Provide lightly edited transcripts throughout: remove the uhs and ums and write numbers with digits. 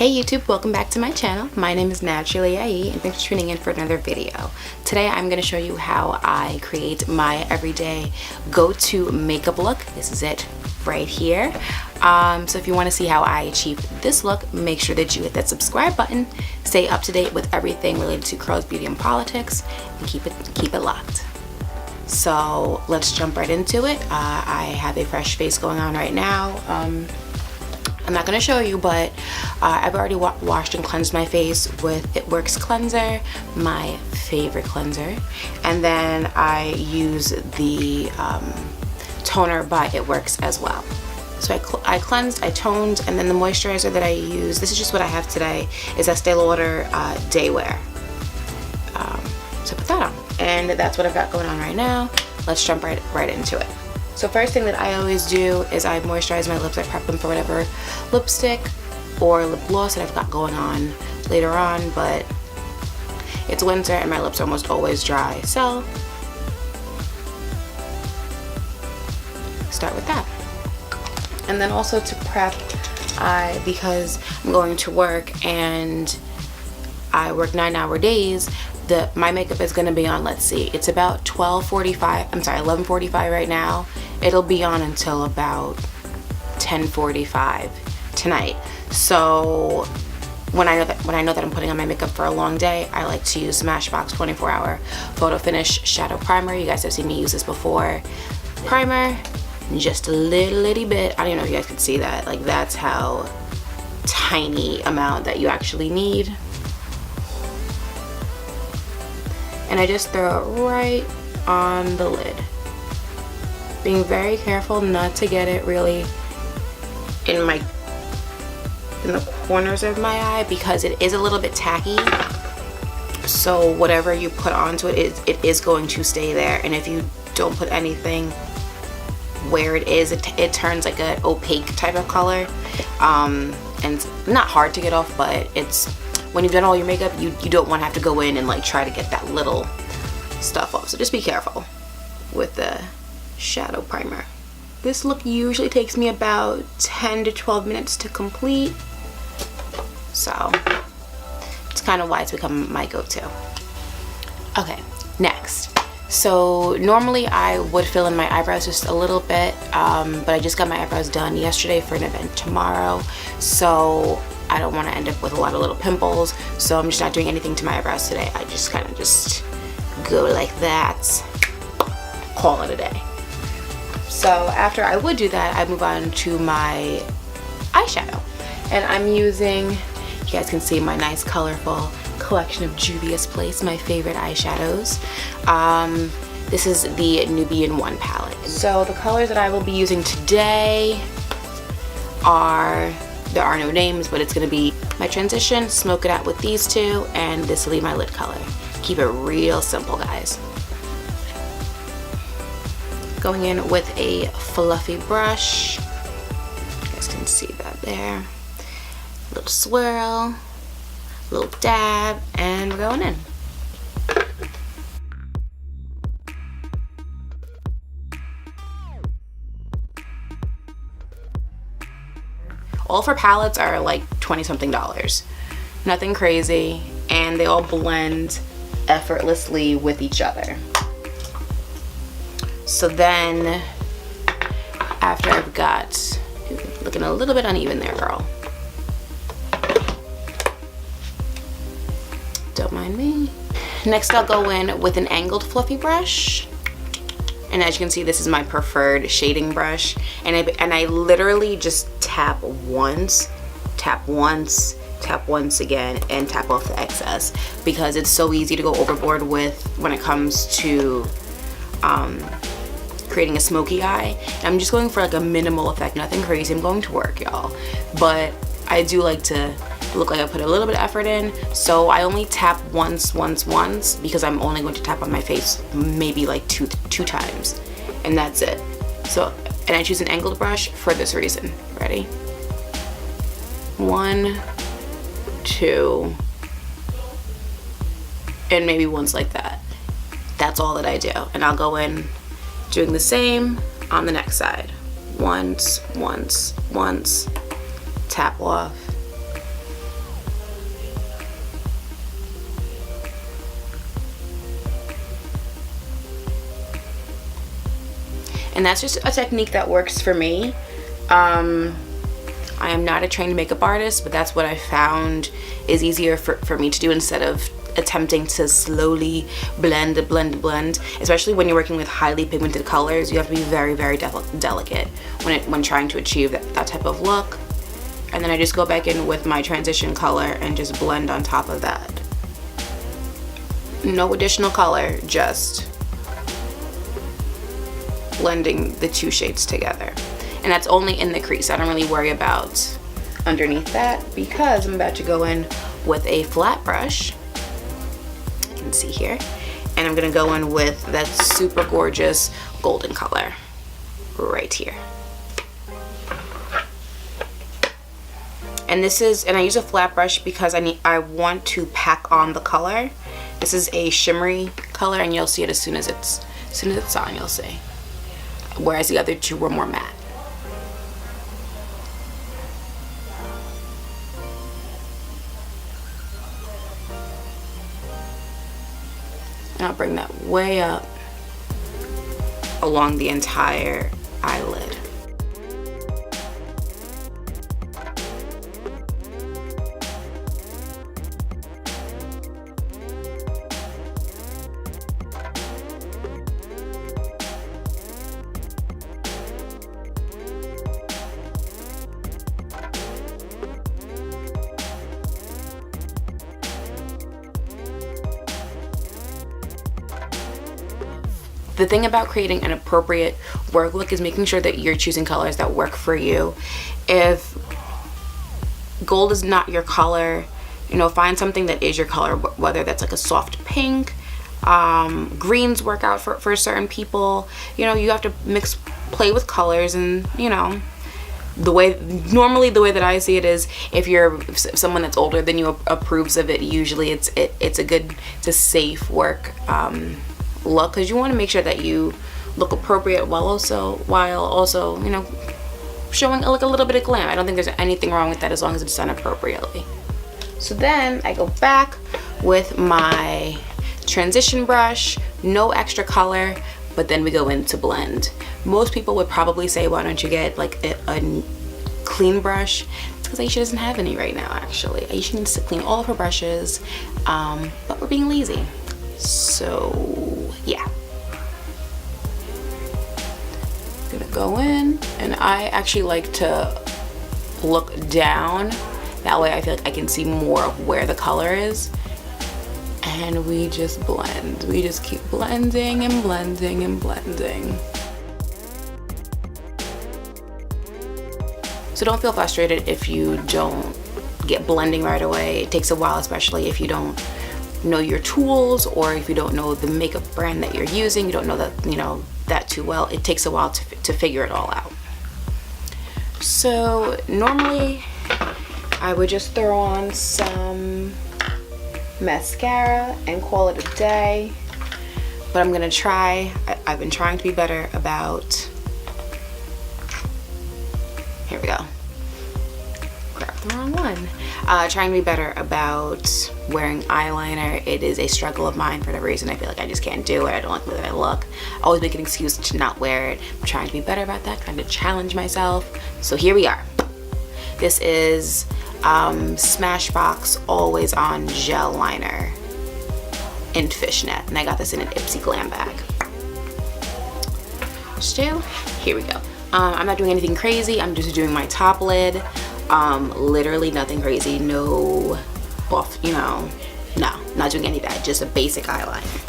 Hey YouTube, welcome back to my channel. My name is Naturally IE and thanks for tuning in for another video. Today I'm going to show you how I create my everyday go-to makeup look. This is it right here. So if you want to see how I achieve this look, make sure that you hit that subscribe button, stay up to date with everything related to curls, beauty, and politics, and keep it locked. So let's jump right into it. I have a fresh face going on right now. I'm not going to show you, but I've already washed and cleansed my face with It Works cleanser, my favorite cleanser, and then I use the toner by It Works as well. So I cleansed, I toned, and then the moisturizer that I use, this is just what I have today, is Estee Lauder Day Wear. So put that on, and that's what I've got going on right now. Let's jump right into it. So first thing that I always do is I moisturize my lips. I prep them for whatever lipstick or lip gloss that I've got going on later on, but it's winter and my lips are almost always dry, so start with that. And then also to prep, because I'm going to work and I work 9-hour days, my makeup is going to be on, let's see, it's about 11:45 right now. It'll be on until about 10:45 tonight. So when I know that I'm putting on my makeup for a long day, I like to use Smashbox 24-hour Photo Finish Shadow Primer. You guys have seen me use this before. Primer, just a little bit. I don't even know if you guys can see that. Like, that's how tiny amount that you actually need. And I just throw it right on the lid. Being very careful not to get it really in the corners of my eye, because it is a little bit tacky. So whatever you put onto it, it is going to stay there. And if you don't put anything where it is, it turns like an opaque type of color. And it's not hard to get off, but it's, when you've done all your makeup, you don't want to have to go in and like try to get that little stuff off. So just be careful with the shadow primer. This look usually takes me about 10 to 12 minutes to complete. So it's kind of why it's become my go-to. Okay, next. So normally I would fill in my eyebrows just a little bit, but I just got my eyebrows done yesterday for an event tomorrow. So I don't want to end up with a lot of little pimples, so I'm just not doing anything to my eyebrows today. I just kind of just go like that, call it a day. So after I would do that, I move on to my eyeshadow, and I'm using, you guys can see my nice colorful collection of Juvia's Place, my favorite eyeshadows. This is the Nubian 1 palette. So the colors that I will be using today are, there are no names, but it's going to be my transition, smoke it out with these two, and this will be my lid color. Keep it real simple, guys. Going in with a fluffy brush. You guys can see that there. A little swirl, a little dab, and we're going in. All for palettes are like $20-something. Nothing crazy, and they all blend effortlessly with each other. So then, after I've got, looking a little bit uneven there, girl. Don't mind me. Next I'll go in with an angled fluffy brush. And as you can see, this is my preferred shading brush. And I literally just tap once, tap once, tap once again, and tap off the excess, because it's so easy to go overboard with when it comes to creating a smoky eye. And I'm just going for like a minimal effect, nothing crazy. I'm going to work, y'all, but I do like to look like I put a little bit of effort in. So I only tap once, because I'm only going to tap on my face maybe like two times, and that's it. So, and I choose an angled brush for this reason. Ready? 1, 2, and maybe once like that. That's all that I do, and I'll go in doing the same on the next side. Once, tap off, And that's just a technique that works for me. I am not a trained makeup artist, but that's what I found is easier for me to do instead of attempting to slowly blend, especially when you're working with highly pigmented colors. You have to be very, very delicate when trying to achieve that type of look. And then I just go back in with my transition color and just blend on top of that. No additional color, just blending the two shades together. And that's only in the crease. I don't really worry about underneath that because I'm about to go in with a flat brush. You can see here. And I'm gonna go in with that super gorgeous golden color right here. And I use a flat brush because I want to pack on the color. This is a shimmery color, and you'll see it as soon as it's on, you'll see. Whereas the other two were more matte. And I'll bring that way up along the entire eyelid. The thing about creating an appropriate work look is making sure that you're choosing colors that work for you. If gold is not your color, you know, find something that is your color, whether that's like a soft pink. Greens work out for certain people. You know, you have to play with colors, and you know, normally the way that I see it is if you're someone that's older than you approves of it, usually it's a safe work look, because you want to make sure that you look appropriate while also you know, showing like a little bit of glam. I don't think there's anything wrong with that as long as it's done appropriately. So then I go back with my transition brush, no extra color, but then we go into blend. Most people would probably say, why don't you get like a clean brush? It's because Aisha doesn't have any right now, actually. Aisha needs to clean all of her brushes, but we're being lazy. So yeah, I'm gonna go in, and I actually like to look down. That way I feel like I can see more of where the color is. And we just blend. We just keep blending and blending and blending. So don't feel frustrated if you don't get blending right away. It takes a while, especially if you don't know your tools, or if you don't know the makeup brand that you're using, you don't know that, you know, that too well. It takes a while to figure it all out. So normally I would just throw on some mascara and call it a day, but I'm gonna try. I've been trying to be better about, here we go, grab the wrong one. Trying to be better about wearing eyeliner. It is a struggle of mine for whatever reason. I feel like I just can't do it. I don't like the way that I look. I always make an excuse to not wear it. I'm trying to be better about that, trying to challenge myself. So here we are. This is Smashbox Always On Gel Liner in Fishnet, and I got this in an Ipsy Glam bag. So here we go. I'm not doing anything crazy. I'm just doing my top lid. Literally nothing crazy, no buff, you know, no, not doing any of that, just a basic eyeliner.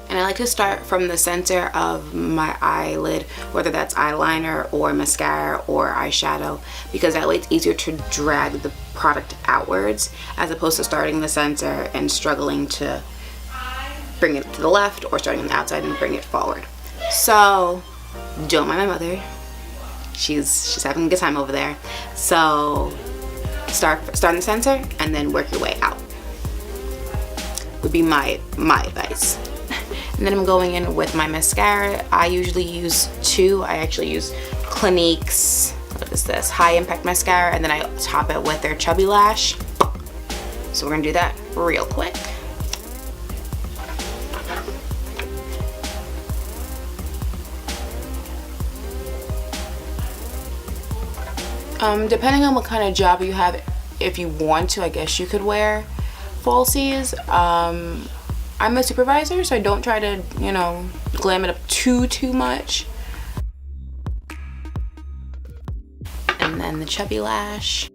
And I like to start from the center of my eyelid, whether that's eyeliner or mascara or eyeshadow, because that way it's easier to drag the product outwards as opposed to starting in the center and struggling to bring it to the left, or starting on the outside and bring it forward. So don't mind my mother. She's having a good time over there. So start in the center and then work your way out would be my advice. And then I'm going in with my mascara. I usually use two. I actually use Clinique's, what is this, High Impact Mascara, and then I top it with their Chubby Lash. So we're gonna do that real quick. Depending on what kind of job you have, if you want to, I guess you could wear falsies. I'm a supervisor, so I don't try to, you know, glam it up too much. And then the Chubby Lash.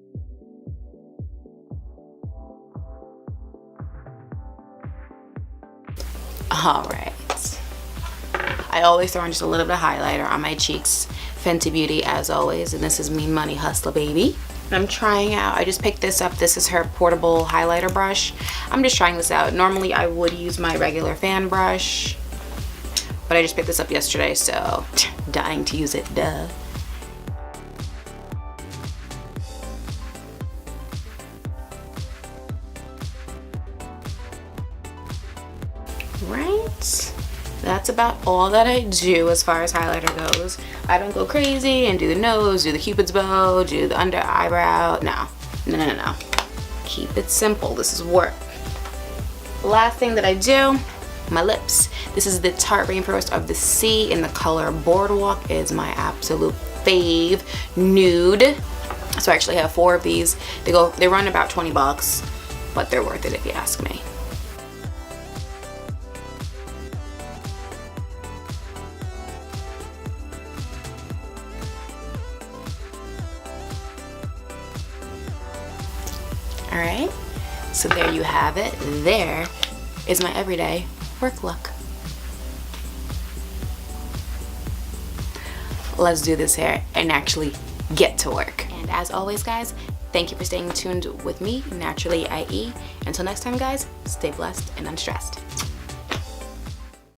Alright. I always throw on just a little bit of highlighter on my cheeks. Fenty Beauty as always, and this is Me Money Hustler Baby. I'm trying out, I just picked this up. This is her portable highlighter brush. I'm just trying this out. Normally I would use my regular fan brush, but I just picked this up yesterday, so dying to use it, duh. Right? That's about all that I do as far as highlighter goes. I don't go crazy and do the nose, do the cupid's bow, do the under eyebrow. No. Keep it simple. This is work. Last thing that I do, my lips. This is the Tarte Rainforest of the Sea in the color Boardwalk. Is my absolute fave nude. So I actually have 4 of these. They run about 20 bucks, but they're worth it if you ask me. Alright, so there you have it. There is my everyday work look. Let's do this hair and actually get to work. And as always, guys, thank you for staying tuned with me, Naturally IE. Until next time, guys, stay blessed and unstressed.